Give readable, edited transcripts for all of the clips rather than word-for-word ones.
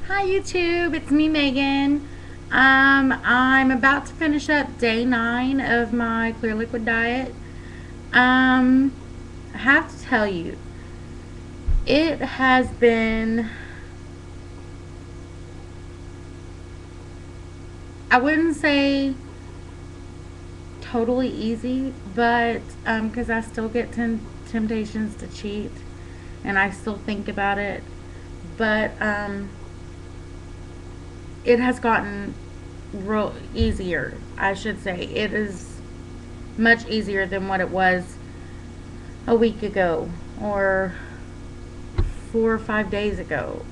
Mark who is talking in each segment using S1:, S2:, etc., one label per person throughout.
S1: Hi YouTube, it's me Megan. I'm about to finish up day 9 of my clear liquid diet. Um, I have to tell you, it has been, I wouldn't say totally easy, but because I still get temptations to cheat and I still think about it, but it has gotten real easier, I should say. It is much easier than what it was a week ago or 4 or 5 days ago.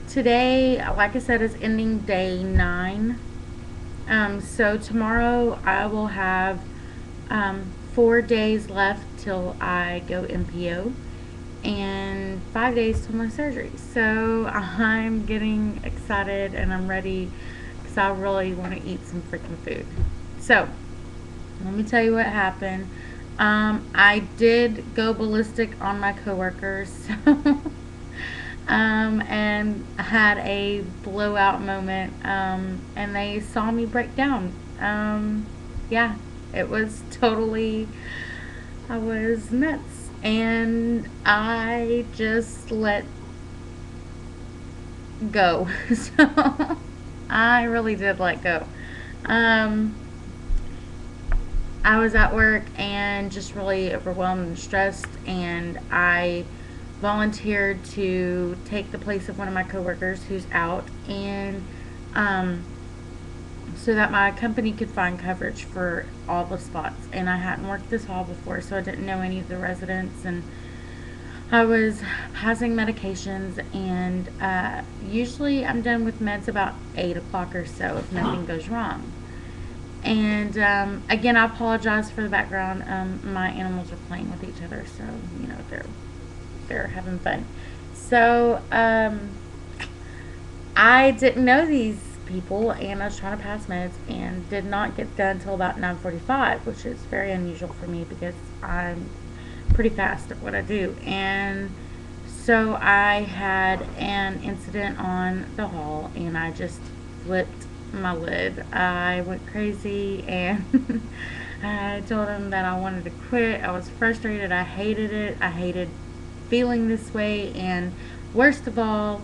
S1: Today, like I said, is ending day 9. So tomorrow I will have 4 days left till I go MPO and 5 days till my surgery. So I'm getting excited and I'm ready because I really want to eat some freaking food. So let me tell you what happened. I did go ballistic on my coworkers, and had a blowout moment, and they saw me break down. Yeah, it was totally, I was nuts, and I just let go. So I really did let go. Um, I was at work and just really overwhelmed and stressed, and I volunteered to take the place of one of my coworkers who's out, and um, so that my company could find coverage for all the spots. And I hadn't worked this hall before, so I didn't know any of the residents, and I was passing medications, and usually I'm done with meds about 8 o'clock or so if nothing goes wrong. And again, I apologize for the background. My animals are playing with each other, so you know they're having fun. So I didn't know these people, and I was trying to pass meds, and did not get done until about 9:45, which is very unusual for me because I'm pretty fast at what I do. And so I had an incident on the hall, and I just flipped my lid. I went crazy, and I told him that I wanted to quit. I was frustrated. I hated it. I hated feeling this way, and worst of all,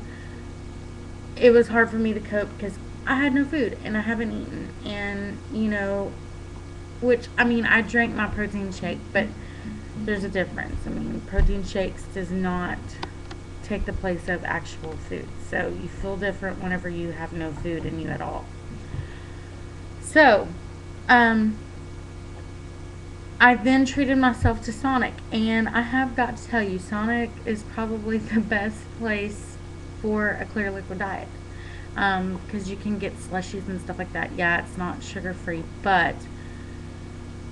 S1: it was hard for me to cope because I had no food and I haven't eaten. And which, I mean, I drank my protein shake, but there's a difference. I mean, protein shakes does not take the place of actual food. So you feel different whenever you have no food in you at all. So, I then treated myself to Sonic, and I have got to tell you, Sonic is probably the best place for a clear liquid diet. Because you can get slushies and stuff like that. Yeah, it's not sugar free, but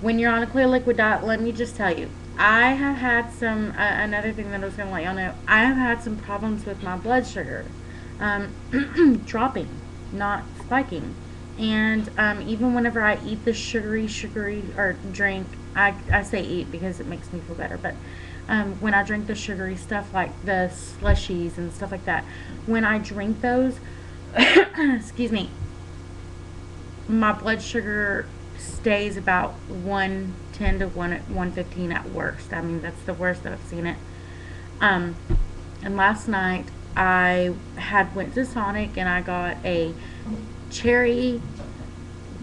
S1: when you're on a clear liquid diet, let me just tell you, I have had some, another thing that I was going to let y'all know, I have had some problems with my blood sugar dropping, not spiking. And even whenever I eat the sugary, or drink, I say eat because it makes me feel better, but when I drink the sugary stuff like the slushies and stuff like that, when I drink those, excuse me, my blood sugar stays about 110 to 115 at worst. I mean, that's the worst that I've seen it. Um, and last night I had went to Sonic and I got a cherry,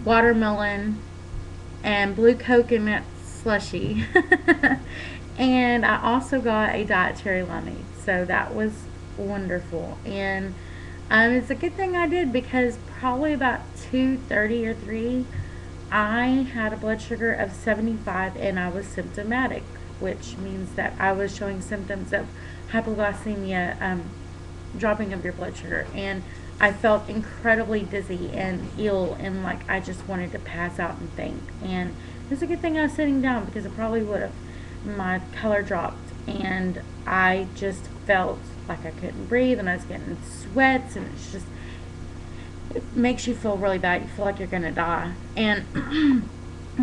S1: watermelon, and blue coconut slushy. And I also got a diet cherry lemonade. So that was wonderful. And it's a good thing I did because probably about 2:30 or 3, I had a blood sugar of 75 and I was symptomatic, which means that I was showing symptoms of hypoglycemia, dropping of your blood sugar. And I felt incredibly dizzy and ill, and like I just wanted to pass out and faint. And it's a good thing I was sitting down because I probably would have. My color dropped, and I just felt like I couldn't breathe, and I was getting sweats, and it's just, it makes you feel really bad. You feel like you're gonna die. And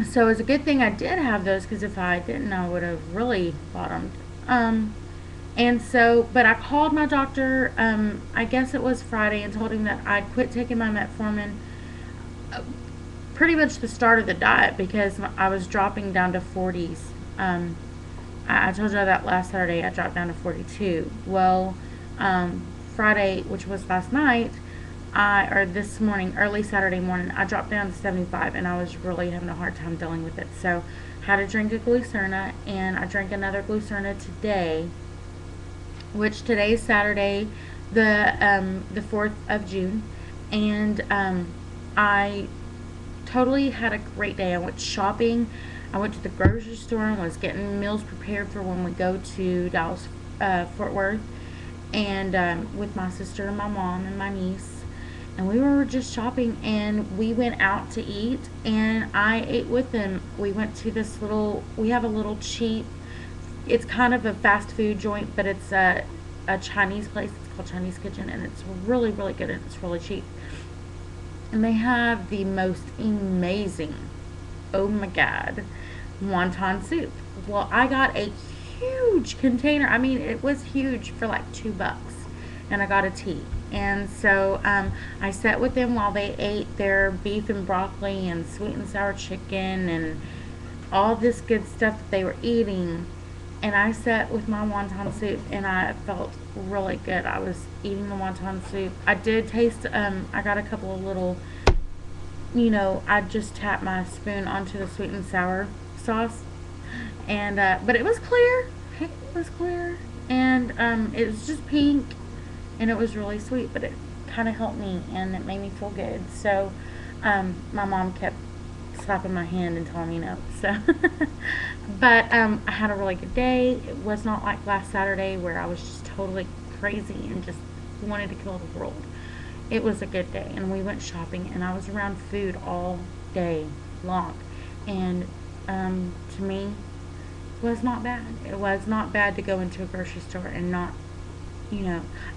S1: so it's a good thing I did have those, because if I didn't, I would have really bottomed. And so, but I called my doctor, I guess it was Friday, and told him that I'd quit taking my metformin, pretty much the start of the diet, because I was dropping down to 40s. I told you that last Saturday I dropped down to 42. Well, Friday, which was last night, or this morning, early Saturday morning, I dropped down to 75, and I was really having a hard time dealing with it. So, had to drink a Glucerna, and I drank another Glucerna today, which today is Saturday, the 4th of June, and I totally had a great day. I went shopping. I went to the grocery store and was getting meals prepared for when we go to Dallas, Fort Worth, and with my sister and my mom and my niece. And we were just shopping, and we went out to eat, and I ate with them. We went to this we have a little cheap, it's kind of a fast food joint, but it's a Chinese place. It's called Chinese Kitchen, and it's really, really good, and it's really cheap. And they have the most amazing, oh my god, wonton soup. Well, I got a huge container. I mean, it was huge for like $2, and I got a tea. And so I sat with them while they ate their beef and broccoli and sweet and sour chicken and all this good stuff that they were eating. And I sat with my wonton soup, and I felt really good. I was eating the wonton soup. I did taste, I got a couple of little, I just tapped my spoon onto the sweet and sour sauce. And, but it was clear. Heck, it was clear. And it was just pink, and it was really sweet, but it kind of helped me, and it made me feel good. So my mom kept slapping my hand and telling me no. So, but I had a really good day. It was not like last Saturday where I was just totally crazy and just wanted to kill the world. It was a good day, and we went shopping, and I was around food all day long, and to me, it was not bad. It was not bad to go into a grocery store and not,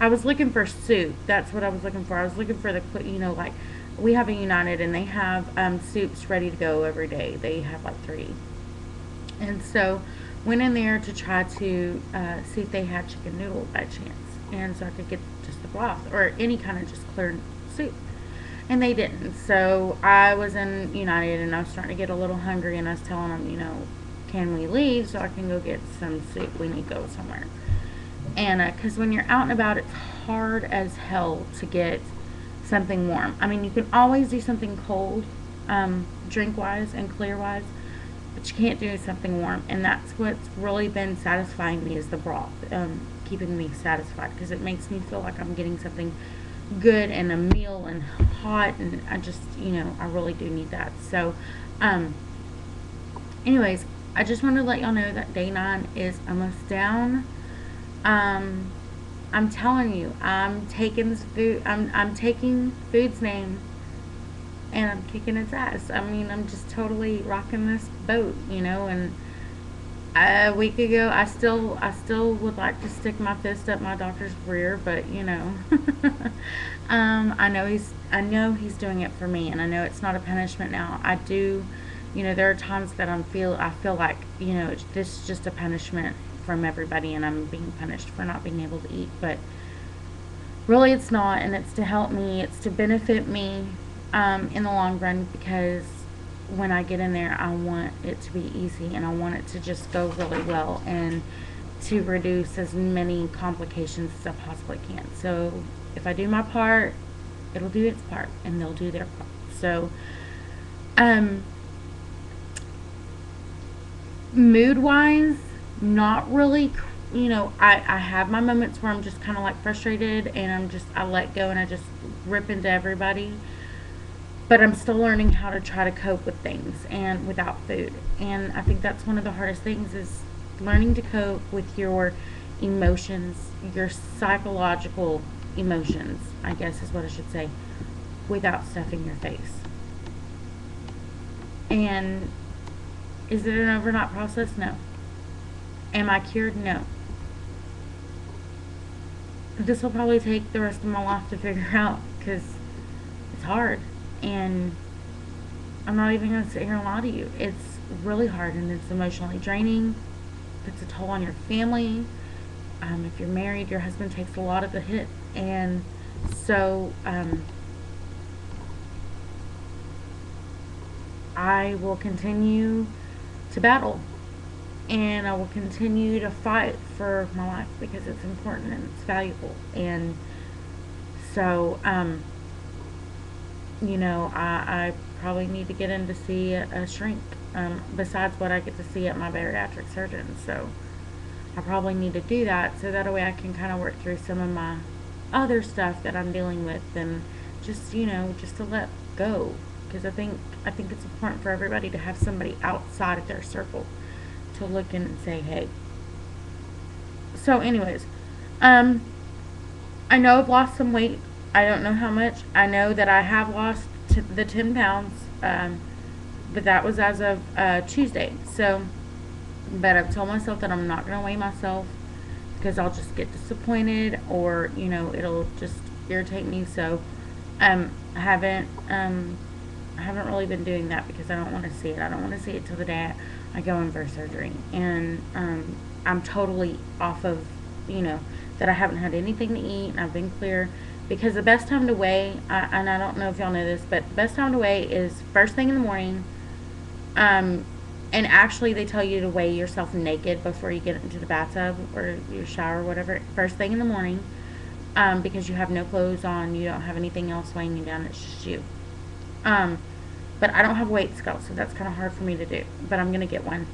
S1: I was looking for soup. That's what I was looking for. I was looking for like, we have a United, and they have soups ready to go every day. They have like 3. And so went in there to try to see if they had chicken noodle by chance. And so I could get just the broth or any kind of just clear soup. And they didn't. So I was in United, and I was starting to get a little hungry, and I was telling them, can we leave so I can go get some soup? We need to go somewhere. And because when you're out and about, it's hard as hell to get something warm. I mean, you can always do something cold, drink-wise and clear-wise, but you can't do something warm. And that's what's really been satisfying me, is the broth, keeping me satisfied, because it makes me feel like I'm getting something good and a meal and hot, and I just, I really do need that. So, anyways, I just wanted to let y'all know that day 9 is almost down. I'm telling you, I'm taking this food, I'm taking food's name, and I'm kicking its ass. I mean, I'm just totally rocking this boat, and a week ago, I still would like to stick my fist up my doctor's rear, but, I know he's doing it for me, and I know it's not a punishment now. I do, there are times that I feel like, this is just a punishment from everybody, and I'm being punished for not being able to eat, but really it's not, and it's to help me, it's to benefit me in the long run, because when I get in there, I want it to be easy, and I want it to just go really well, and to reduce as many complications as I possibly can. So if I do my part, it'll do its part, and they'll do their part. So mood wise, not really, I have my moments where I'm just kind of like frustrated, and I let go, and I just rip into everybody, but I'm still learning how to try to cope with things and without food. And I think that's one of the hardest things, is learning to cope with your emotions, your psychological emotions, I guess is what I should say, without stuffing your face. And is it an overnight process? No. Am I cured? No. This will probably take the rest of my life to figure out, because it's hard, and I'm not even going to sit here and lie to you. It's really hard, and it's emotionally draining, puts a toll on your family, If you're married, your husband takes a lot of the hit. And so I will continue to battle, and I will continue to fight for my life because it's important and it's valuable. And so, I probably need to get in to see a shrink, besides what I get to see at my bariatric surgeon. So I probably need to do that so that way I can kind of work through some of my other stuff that I'm dealing with, and just to let go, because I think it's important for everybody to have somebody outside of their circle to look in and say, hey. So, anyways, um, I know I've lost some weight. I don't know how much. I know that I have lost the 10 pounds, but that was as of Tuesday. So, but I've told myself that I'm not going to weigh myself because I'll just get disappointed, or it'll just irritate me. So I haven't really been doing that because I don't want to see it. I don't want to see it till the day I go in for surgery. And I'm totally off of, that I haven't had anything to eat, and I've been clear. Because the best time to weigh, and I don't know if y'all know this, but the best time to weigh is first thing in the morning. And actually, they tell you to weigh yourself naked before you get into the bathtub or your shower or whatever. First thing in the morning, because you have no clothes on, you don't have anything else weighing you down. It's just you. But I don't have a weight scale, so that's kind of hard for me to do. But I'm gonna get one.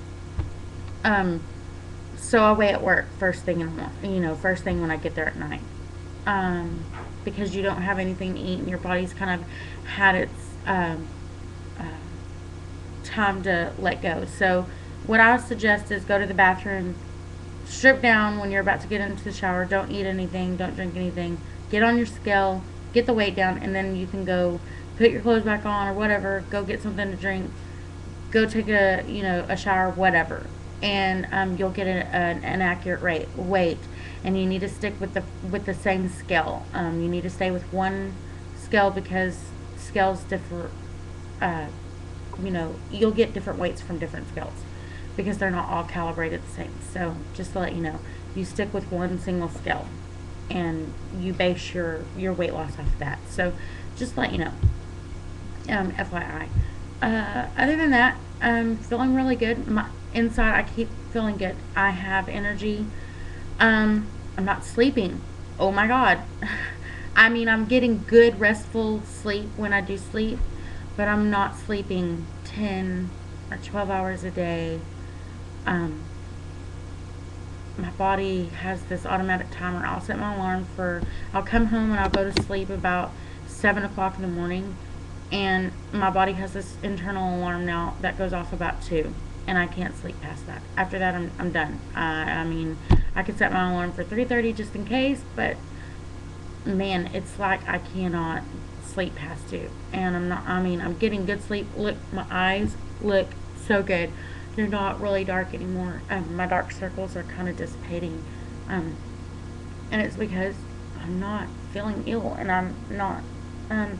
S1: So I weigh at work first thing in the morning. First thing when I get there at night. Because you don't have anything to eat, and your body's kind of had its time to let go. So what I would suggest is go to the bathroom, strip down when you're about to get into the shower, don't eat anything, don't drink anything, get on your scale, get the weight down, and then you can go put your clothes back on or whatever, go get something to drink, go take a shower, whatever, and you'll get an accurate weight. And you need to stick with the same scale. You need to stay with one scale because scales differ. You'll get different weights from different scales because they're not all calibrated the same. So just to let you know, you stick with one single scale, and you base your weight loss off of that. So just to let you know, FYI. Other than that, I'm feeling really good. My inside, I keep feeling good. I have energy. I'm not sleeping. Oh my God. I mean, I'm getting good restful sleep when I do sleep, but I'm not sleeping 10 or 12 hours a day. My body has this automatic timer. I'll set my alarm I'll come home and I'll go to sleep about 7 o'clock in the morning, and my body has this internal alarm now that goes off about 2, and I can't sleep past that. After that, I'm done. I mean, I could set my alarm for 3:30 just in case, but man, it's like I cannot sleep past 2. And I'm getting good sleep. Look, my eyes look so good. They're not really dark anymore. My dark circles are kind of dissipating. And it's because I'm not feeling ill, and I'm not, I'm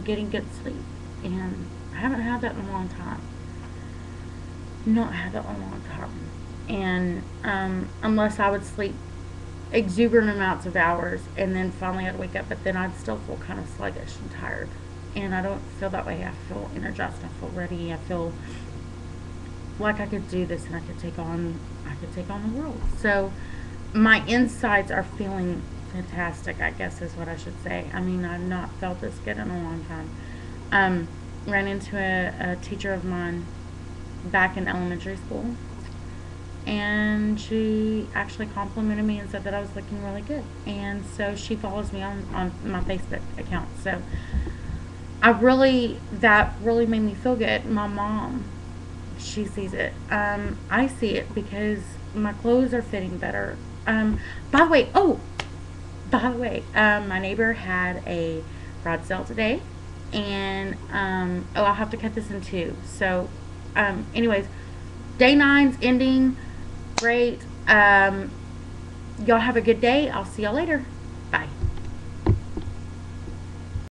S1: getting good sleep. And I haven't had that in a long time. Not had that in a long time. And unless I would sleep exuberant amounts of hours and then finally I'd wake up, but then I'd still feel kind of sluggish and tired. And I don't feel that way. I feel energized. I feel ready. I feel like I could do this and I could take on the world. So my insides are feeling fantastic, I guess is what I should say. I mean, I've not felt this good in a long time. Ran into a teacher of mine back in elementary school, and she actually complimented me and said that I was looking really good. And so she follows me on my Facebook account. So that really made me feel good. My mom, she sees it. I see it because my clothes are fitting better. By the way, my neighbor had a garage sale today, and I'll have to cut this in two. So, anyways, day 9's ending. Great. Y'all have a good day. I'll see y'all later.